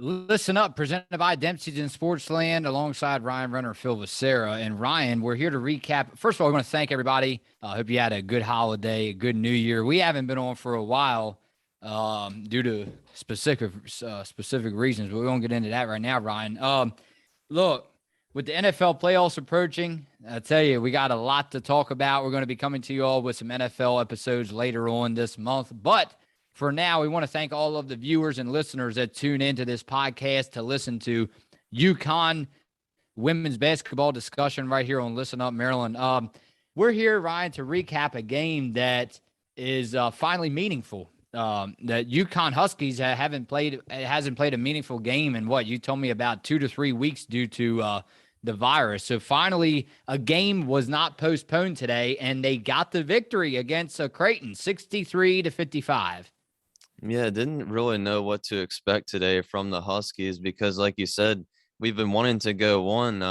Listen up, presented by Dempsey's in Sportsland, alongside Ryan Runner, Phil Becerra. And Ryan, we're here to recap. First of all, we want to thank everybody. I hope you had a good holiday, a good New Year. We haven't been on for a while due to specific reasons, but we won't get into that right now, Ryan. Look, with the NFL playoffs approaching, I tell you, we got a lot to talk about. We're going to be coming to you all with some NFL episodes later on this month, but for now, we want to thank all of the viewers and listeners that tune into this podcast to listen to UConn women's basketball discussion right here on Listen Up Maryland. We're here, Ryan, to recap a game that is finally meaningful. That UConn Huskies hasn't played a meaningful game in what you told me about 2 to 3 weeks due to the virus. So finally, a game was not postponed today, and they got the victory against Creighton, 63-55. Yeah, didn't really know what to expect today from the Huskies because, like you said, we've been wanting to go one,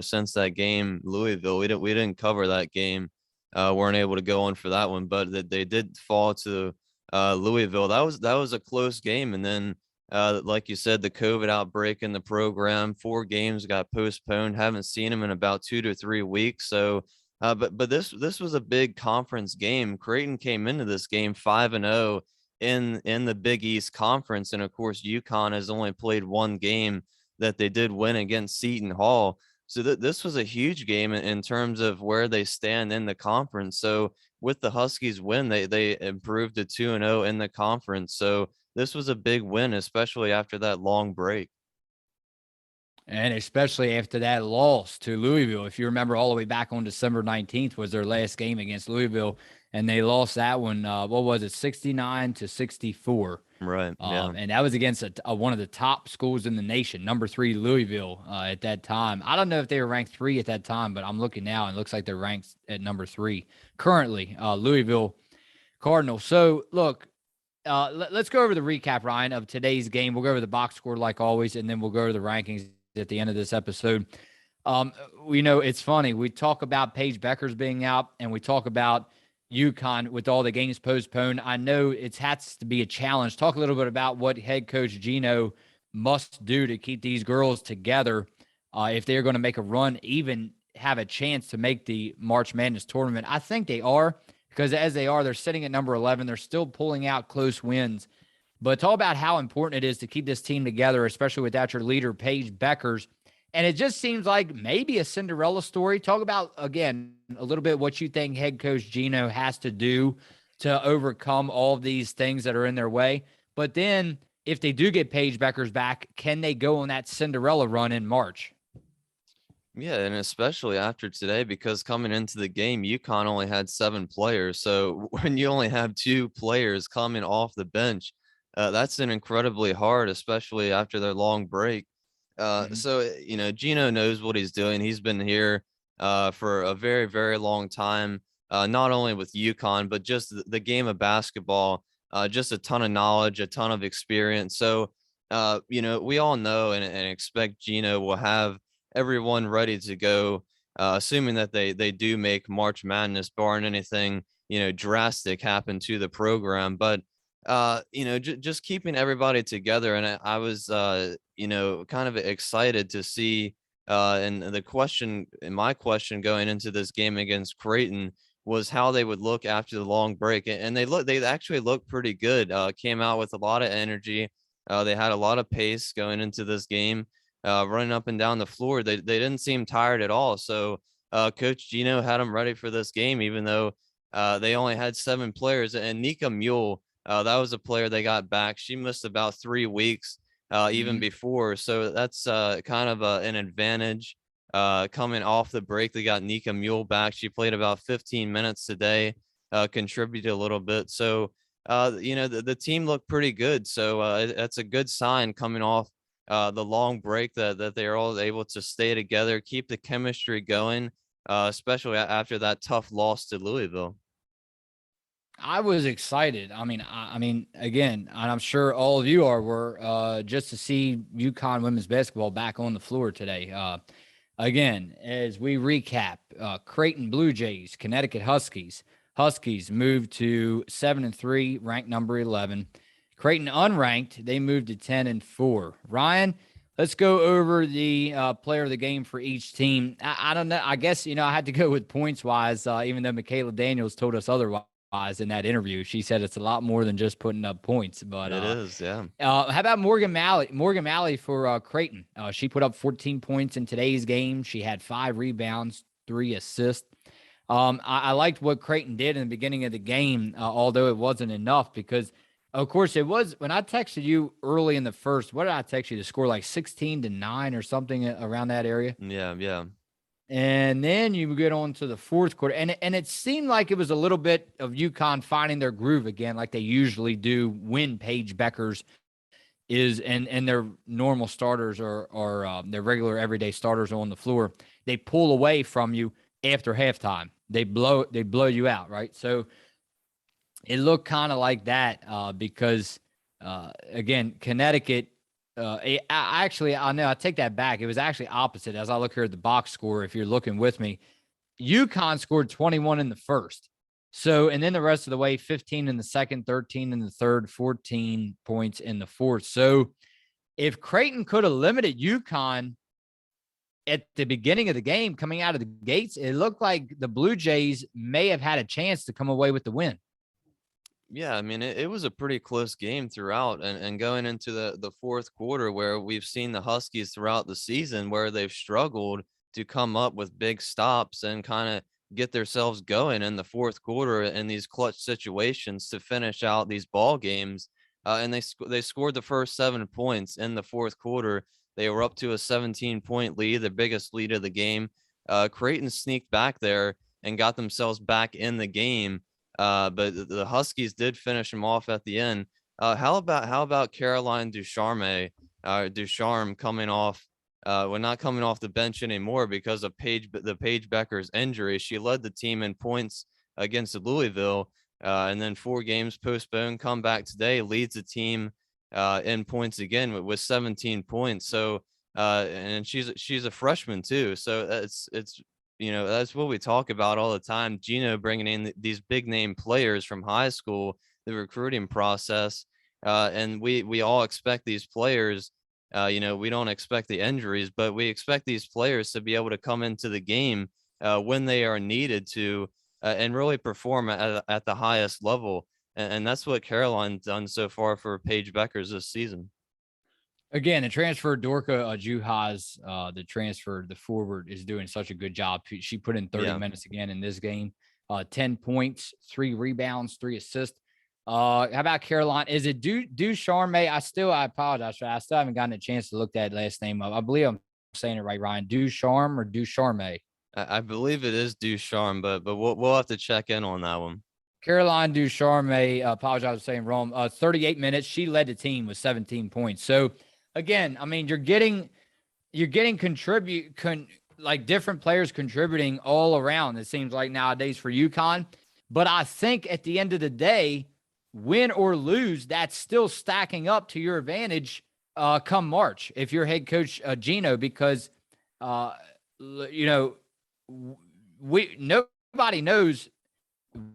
since that game, Louisville. We didn't cover that game, weren't able to go on for that one, but they did fall to Louisville. That was a close game, and then, like you said, the COVID outbreak in the program, 4 games got postponed. Haven't seen them in about 2 to 3 weeks. So, but this was a big conference game. Creighton came into this game 5-0 in the Big East Conference, and of course UConn has only played one game that they did win against Seton Hall. So this was a huge game in terms of where they stand in the conference. So with the Huskies win, they improved to 2-0 in the conference. So this was a big win, especially after that long break. And especially after that loss to Louisville. If you remember, all the way back on December 19th was their last game against Louisville, and they lost that one, what was it, 69-64. Right. Yeah. And that was against one of the top schools in the nation, number 3 Louisville at that time. I don't know if they were ranked 3 at that time, but I'm looking now and it looks like they're ranked at number 3 currently, Louisville Cardinals. So look, let's go over the recap, Ryan, of today's game. We'll go over the box score like always, and then we'll go over the rankings at the end of this episode. We know it's funny. We talk about Paige Beckers being out, and we talk about UConn with all the games postponed. I know it has to be a challenge. Talk a little bit about what head coach Gino must do to keep these girls together if they're going to make a run, even have a chance to make the March Madness tournament. I think they are, because as they are, they're sitting at number 11. They're still pulling out close wins. But it's all about how important it is to keep this team together, especially without your leader, Paige Beckers. And it just seems like maybe a Cinderella story. Talk about, again, a little bit what you think head coach Gino has to do to overcome all of these things that are in their way. But then if they do get Paige Beckers back, can they go on that Cinderella run in March? Yeah, and especially after today, because coming into the game, UConn only had 7 players. So when you only have 2 players coming off the bench, that's an incredibly hard, especially after their long break. Mhm. Gino knows what he's doing. He's been here for a very, very long time, not only with UConn, but just the game of basketball, just a ton of knowledge, a ton of experience. So, we all know and expect Gino will have everyone ready to go, assuming that they do make March Madness, barring anything, drastic happen to the program. But just keeping everybody together. And I was, kind of excited to see, and my question going into this game against Creighton was how they would look after the long break. And they actually looked pretty good, came out with a lot of energy. They had a lot of pace going into this game, running up and down the floor. They didn't seem tired at all. So, Coach Gino had them ready for this game, even though, they only had 7 players. And Nika Mule, that was a player they got back. She missed about 3 weeks, even Mhm. before. So that's kind of an advantage. Coming off the break, they got Nika Mule back. She played about 15 minutes today, contributed a little bit. So, the team looked pretty good. So that's a good sign coming off the long break that they are all able to stay together, keep the chemistry going, especially after that tough loss to Louisville. I was excited. I mean, again, and I'm sure all of you were just to see UConn women's basketball back on the floor today. Again, as we recap, Creighton Blue Jays, Connecticut Huskies. Huskies moved to 7-3, ranked number 11. Creighton unranked, they moved to 10-4. Ryan, let's go over the player of the game for each team. I don't know. I guess, I had to go with points wise, even though Michaela Daniels told us otherwise in that interview. She said it's a lot more than just putting up points. But It is, yeah. how about Morgan Malley? Morgan Malley for Creighton. She put up 14 points in today's game. She had 5 rebounds, 3 assists. I liked what Creighton did in the beginning of the game, although it wasn't enough because, of course, it was when I texted you early in the first. What did I text you? To score like 16-9 or something around that area. Yeah, yeah. And then you get on to the fourth quarter, and it seemed like it was a little bit of UConn finding their groove again, like they usually do when Paige Beckers is and their normal starters or their regular everyday starters on the floor. They pull away from you after halftime. They blow you out, right? So it looked kind of like that because again, Connecticut. I know I take that back. It was actually opposite. As I look here at the box score, if you're looking with me, UConn scored 21 in the first. So, and then the rest of the way, 15 in the second, 13 in the third, 14 points in the fourth. So, if Creighton could have limited UConn at the beginning of the game, coming out of the gates, it looked like the Blue Jays may have had a chance to come away with the win. Yeah, I mean, it was a pretty close game throughout, and going into the fourth quarter, where we've seen the Huskies throughout the season, where they've struggled to come up with big stops and kind of get themselves going in the fourth quarter in these clutch situations to finish out these ball games. And they scored the first 7 points in the fourth quarter. They were up to a 17-point lead, the biggest lead of the game. Creighton sneaked back there and got themselves back in the game, but the Huskies did finish him off at the end. How about Caroline Ducharme, Ducharme coming off? Well, not coming off the bench anymore because of Paige Becker's injury. She led the team in points against Louisville, and then 4 games postponed. Come back today, leads the team in points again with 17 points. So, and she's a freshman too. So that's what we talk about all the time. Gino bringing in these big name players from high school, the recruiting process, and we all expect these players. We don't expect the injuries, but we expect these players to be able to come into the game when they are needed to and really perform at the highest level. And that's what Caroline's done so far for Paige Beckers this season. Again, the transfer Dorka Juhas, the forward, is doing such a good job. She put in 30 Yeah. minutes again in this game, 10 points, 3 rebounds, 3 assists. How about Caroline? Is it Ducharme? I apologize for that. I still haven't gotten a chance to look that last name up. I believe I'm saying it right, Ryan. Ducharme or Ducharme? I believe it is Ducharme, but we'll have to check in on that one. Caroline Ducharme, apologize for saying wrong. 38 minutes. She led the team with 17 points. So again, I mean, you're getting like different players contributing all around. It seems like nowadays for UConn, but I think at the end of the day, win or lose, that's still stacking up to your advantage come March if you're head coach Gino, because nobody knows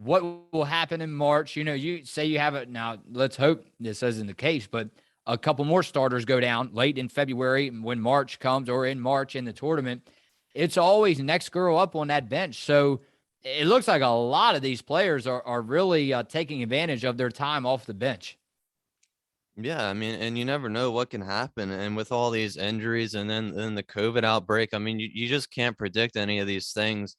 what will happen in March. You say you have it now. Let's hope this isn't the case, but a couple more starters go down late in February when March comes, or in March in the tournament. It's always next girl up on that bench. So it looks like a lot of these players are really taking advantage of their time off the bench. Yeah, I mean, and you never know what can happen. And with all these injuries and then the COVID outbreak, I mean, you just can't predict any of these things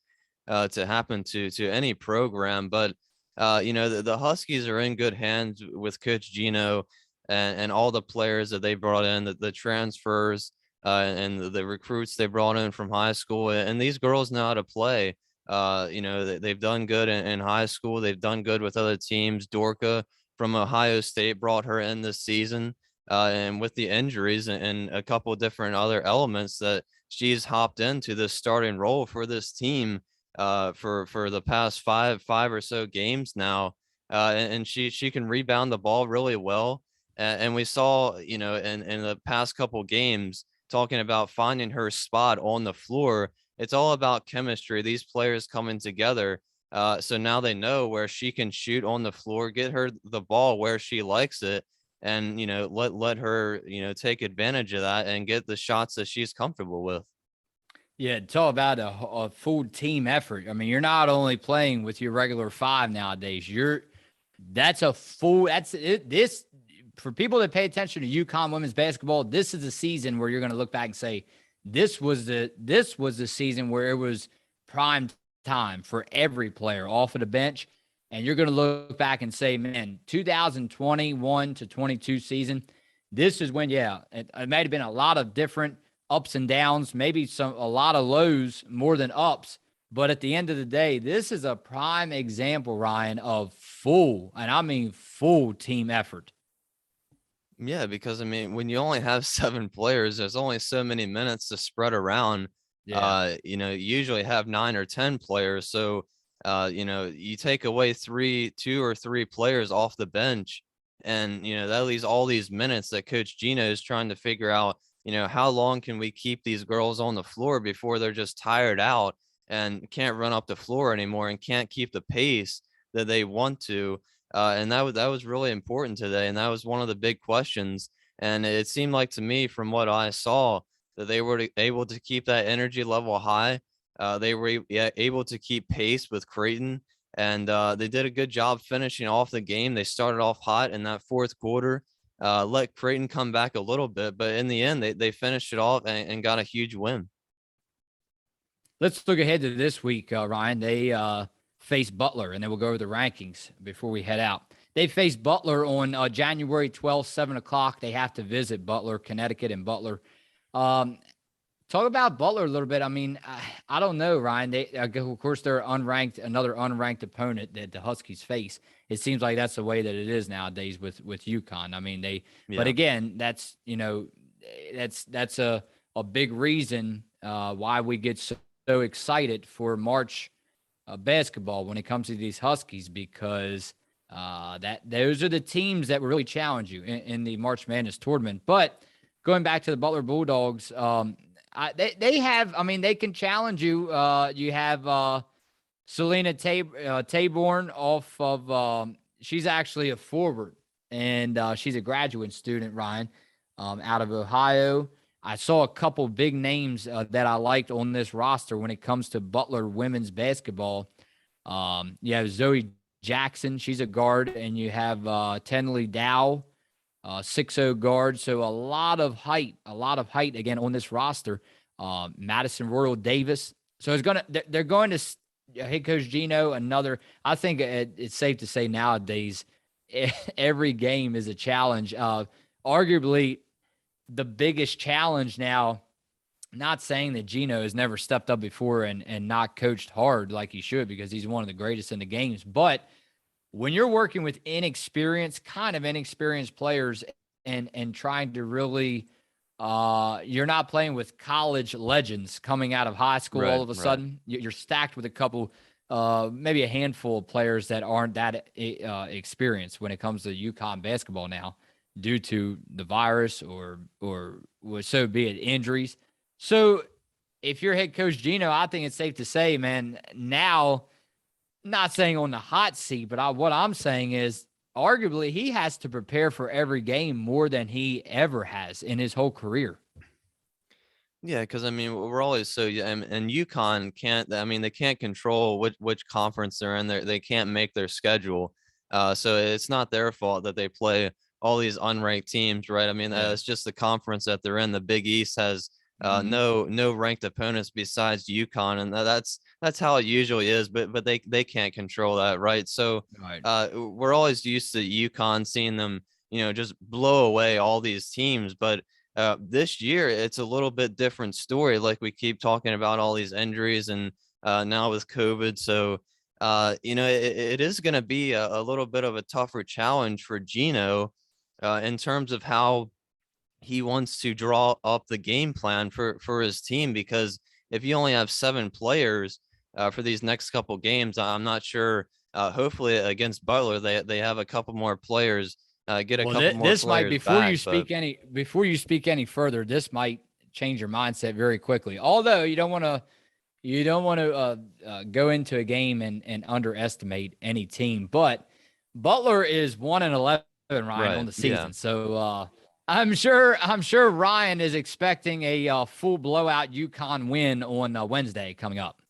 to happen to any program. But the Huskies are in good hands with Coach Gino and all the players that they brought in, the transfers and the recruits they brought in from high school. And these girls know how to play. They've done good in high school. They've done good with other teams. Dorka from Ohio State brought her in this season. And with the injuries and a couple of different other elements, that she's hopped into this starting role for this team for the past five or so games now. And she can rebound the ball really well. And we saw, in the past couple games, talking about finding her spot on the floor. It's all about chemistry. These players coming together. So now they know where she can shoot on the floor, get her the ball where she likes it, and let her take advantage of that and get the shots that she's comfortable with. Yeah, it's all about a full team effort. I mean, you're not only playing with your regular five nowadays. That's a full. That's it. This for people that pay attention to UConn women's basketball. This is a season where you're going to look back and say this was the season where it was prime time for every player off of the bench, and you're going to look back and say, man, 2021 to 22 season. This is when, yeah, it might have been a lot of different ups and downs, maybe a lot of lows more than ups. But at the end of the day, this is a prime example, Ryan, of full, and I mean full team effort. Yeah, because I mean, when you only have 7 players, there's only so many minutes to spread around. Yeah. You usually have 9 or 10 players. So, you take away 2 or 3 players off the bench, and that leaves all these minutes that Coach Gino is trying to figure out, how long can we keep these girls on the floor before they're just tired out and can't run up the floor anymore and can't keep the pace that they want to. And that was really important today, and that was one of the big questions. And it seemed like to me, from what I saw, that they were able to keep that energy level high. They were able to keep pace with Creighton, and they did a good job finishing off the game. They started off hot in that fourth quarter, let Creighton come back a little bit, but in the end, they finished it off and got a huge win. Let's look ahead to this week, Ryan. They face Butler, and then we'll go over the rankings before we head out. They face Butler on January 12th, 7 o'clock. They have to visit Butler, Connecticut, and Butler. Um, Talk about Butler a little bit. I mean, I don't know, Ryan. They, of course, they're another unranked opponent that the Huskies face. It seems like that's the way that it is nowadays with UConn. I mean, but Yeah. again, that's a big reason why we get so excited for March basketball when it comes to these Huskies, because that those are the teams that will really challenge you in the March Madness tournament. But going back to the Butler Bulldogs, they have, I mean, they can challenge you. You have Selena Taborn off of, she's actually a forward, and she's a graduate student, Ryan, out of Ohio. I saw a couple big names that I liked on this roster when it comes to Butler women's basketball. You have Zoe Jackson, she's a guard, and you have Tenley Dow, 6'0" guard. So a lot of height again on this roster. Madison Royal Davis. So they're going to head coach Gino, I think it's safe to say nowadays every game is a challenge. Arguably the biggest challenge now, not saying that Gino has never stepped up before and not coached hard like he should, because he's one of the greatest in the games. But when you're working with inexperienced players and trying to really, you're not playing with college legends coming out of high school. Right. All of a sudden, you're stacked with a couple, maybe a handful of players that aren't that experienced when it comes to UConn basketball now, due to the virus or so be it injuries. So if you're head coach Gino, I think it's safe to say, man, now, not saying on the hot seat, but what I'm saying is arguably he has to prepare for every game more than he ever has in his whole career. Yeah, because I mean, we're always so and UConn can't. I mean, they can't control which conference they're in. They can't make their schedule, so it's not their fault that they play all these unranked teams, right? I mean, Yeah. it's just the conference that they're in. The Big East has Mhm. no ranked opponents besides UConn, and that's how it usually is. But they can't control that, right? So Right. we're always used to UConn seeing them, just blow away all these teams, but this year it's a little bit different story. Like we keep talking about all these injuries and now with COVID. So it is going to be a little bit of a tougher challenge for Gino in terms of how he wants to draw up the game plan for his team, because if you only have 7 players for these next couple games, I'm not sure. Hopefully against Butler, they have a couple more players, get a Well, couple more this might, players back. But before you speak any further, this might change your mindset very quickly. Although you don't want to go into a game and underestimate any team. But Butler is 1-11 Ryan, on Right. the Yeah. season. So I'm sure Ryan is expecting a full blowout UConn win on Wednesday coming up.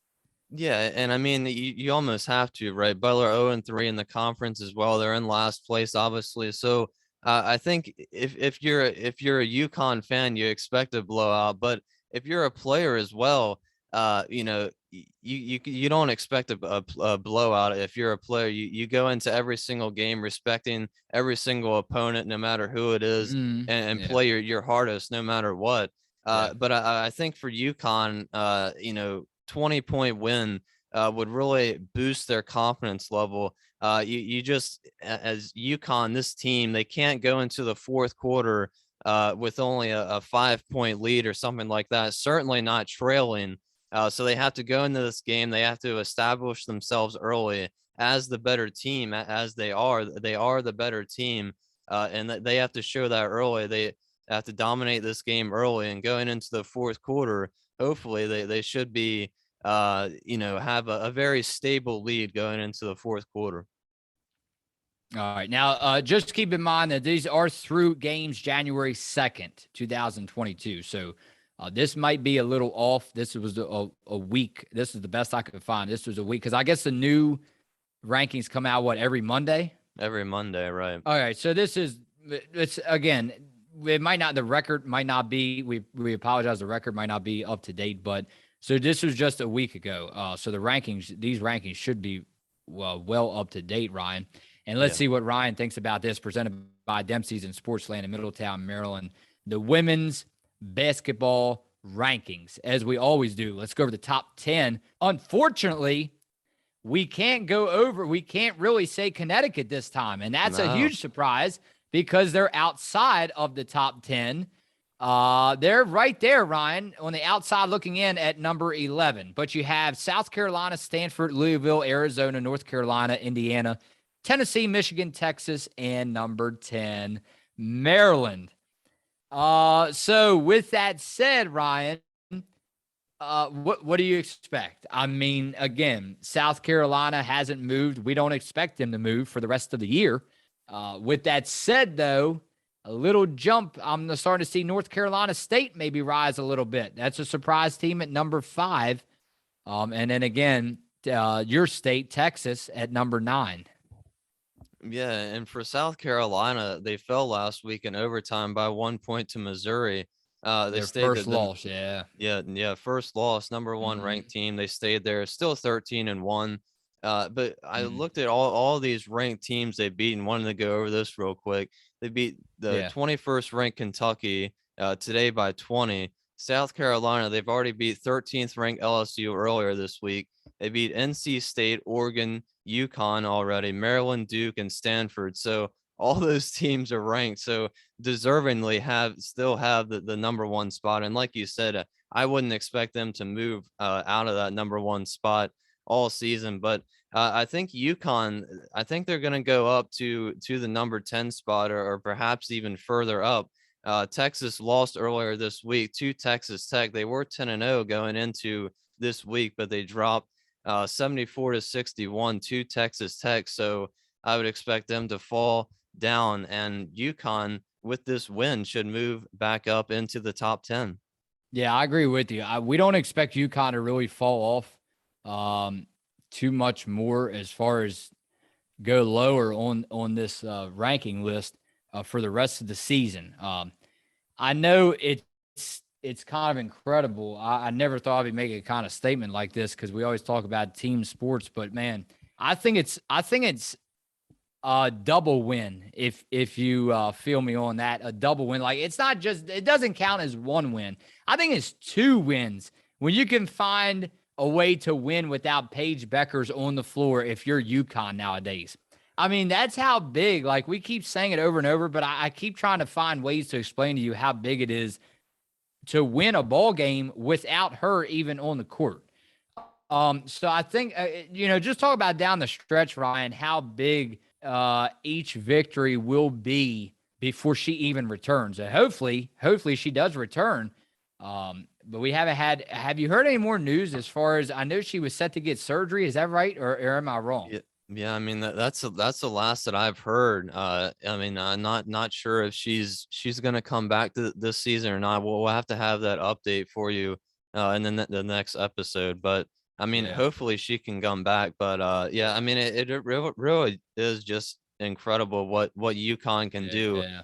Yeah, and I mean you almost have to, right? Butler 0-3 in the conference as well. They're in last place, obviously. So I think if you're a UConn fan, you expect a blowout. But if you're a player as well, you don't expect a blowout. If you're a player, you go into every single game respecting every single opponent, no matter who it is, and Yeah, play your hardest, no matter what. yeah. But I think for UConn, 20-point win would really boost their confidence level. You just, as UConn, this team, they can't go into the fourth quarter with only a 5-point lead or something like that. Certainly not trailing. So they have to go into this game. They have to establish themselves early as the better team, as they are. They are the better team, and they have to show that early. They have to dominate this game early, and going into the fourth quarter, hopefully they should be have a very stable lead going into the fourth quarter. All right. Now, just keep in mind that these are through games January 2nd, 2022. So this might be a little off. This was a week. This is the best I could find. This was a week because I guess the new rankings come out, every Monday? Every Monday, right? All right. So it's again, the record might not be, we apologize. The record might not be up to date, but so this was just a week ago. So these rankings should be well up to date, Ryan. And let's Yeah. see what Ryan thinks about this, presented by Dempsey's in Sportsland in Middletown, Maryland. The women's basketball rankings, as we always do. Let's go over the top 10. Unfortunately, we can't really say Connecticut this time. And that's a No. huge surprise because they're outside of the top 10. They're right there, Ryan, on the outside looking in at number 11. But you have South Carolina, Stanford, Louisville, Arizona, North Carolina, Indiana, Tennessee, Michigan, Texas, and number 10, Maryland. So with that said, Ryan, what do you expect? I mean, again, South Carolina hasn't moved. We don't expect them to move for the rest of the year. With that said, though, a little jump. I'm starting to see North Carolina State maybe rise a little bit. That's a surprise team at number 5. And then again, your state, Texas, at number 9. Yeah, and for South Carolina, they fell last week in overtime by 1 point to Missouri. They Their stayed first loss, yeah. Yeah, first loss, number one ranked team. They stayed there, still 13-1. But I looked at all these ranked teams they beat and wanted to go over this real quick. They beat the 21st ranked Kentucky today by 20. South Carolina, they've already beat 13th ranked LSU earlier this week. They beat NC State, Oregon, UConn already, Maryland, Duke, and Stanford. So all those teams are ranked. So deservingly still have the number one spot. And like you said, I wouldn't expect them to move out of that number one spot all season. But I think UConn, I think they're going to go up to the number 10 spot or perhaps even further up. Texas lost earlier this week to Texas Tech. They were 10-0 going into this week, but they dropped 74-61 to Texas Tech. So I would expect them to fall down, and UConn with this win should move back up into the top 10. Yeah, I agree with you. We don't expect UConn to really fall off too much more as far as go lower on this ranking list for the rest of the season. I know it's kind of incredible. I never thought I'd be making a kind of statement like this because we always talk about team sports, but man, I think it's a double win if you feel me on that. A double win, like it doesn't count as one win. I think it's 2 wins when you can find a way to win without Paige Beckers on the floor if you're UConn nowadays. I mean, that's how big, like we keep saying it over and over, but I keep trying to find ways to explain to you how big it is to win a ball game without her even on the court. So I think, just talk about down the stretch, Ryan, how big each victory will be before she even returns. And hopefully she does return. But we haven't have you heard any more news as far as, I know she was set to get surgery. Is that right? Or am I wrong? Yeah, I mean that's the last that I've heard. I mean, I'm not sure if she's gonna come back this season or not. We'll have to have that update for you in the next episode. But I mean, Yeah. hopefully she can come back. But yeah, I mean, it really is just incredible what UConn can do. Yeah.